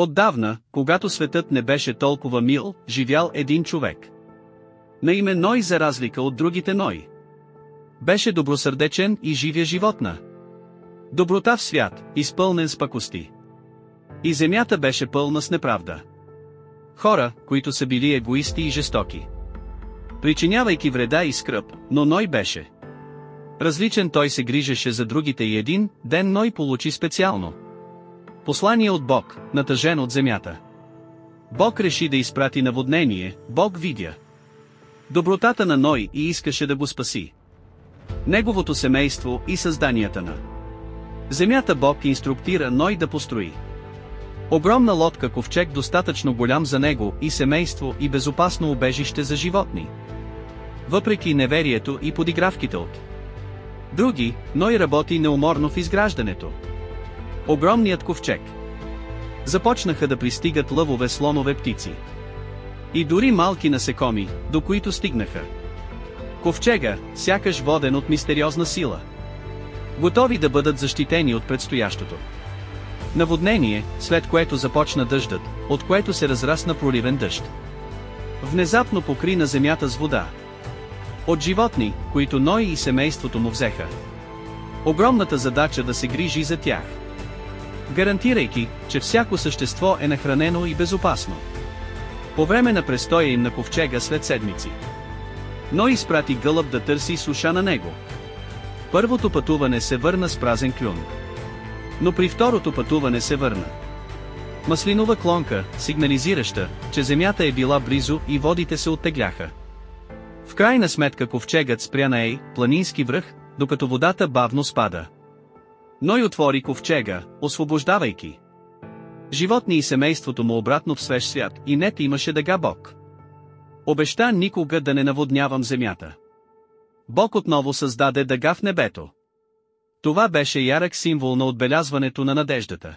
Отдавна, когато светът не беше толкова мил, живял един човек. На име Ной, за разлика от другите Ной. Беше добросърдечен и живя животна. Доброта в свят, изпълнен с пакости. И земята беше пълна с неправда. Хора, които са били егоисти и жестоки. Причинявайки вреда и скръб, но Ной беше различен, той се грижеше за другите и един ден Ной получи специално послание от Бог, натъжен от земята. Бог реши да изпрати наводнение, Бог видя добротата на Ной и искаше да го спаси. Неговото семейство и създанията на земята. Бог инструктира Ной да построи огромна лодка, ковчег, достатъчно голям за него и семейство и безопасно убежище за животни. Въпреки неверието и подигравките от други, Ной работи неуморно в изграждането. Огромният ковчег. Започнаха да пристигат лъвове, слонове, птици. И дори малки насекоми, до които стигнаха. Ковчега, сякаш воден от мистериозна сила. Готови да бъдат защитени от предстоящото наводнение, след което започна дъждът, от което се разрасна проливен дъжд. Внезапно покри на земята с вода. От животни, които Ной и семейството му взеха огромната задача да се грижи за тях, гарантирайки, че всяко същество е нахранено и безопасно. По време на престоя им на ковчега след седмици, Ной изпрати гълъб да търси суша на него. Първото пътуване се върна с празен клюн. Но при второто пътуване се върна маслинова клонка, сигнализираща, че земята е била близо и водите се оттегляха. В крайна сметка ковчегът спря на планински връх, докато водата бавно спада. Ной отвори ковчега, освобождавайки животни и семейството му обратно в свеж свят, и нет имаше дъга. Бог обеща никога да не наводнявам земята. Бог отново създаде дъга в небето. Това беше ярък символ на отбелязването на надеждата.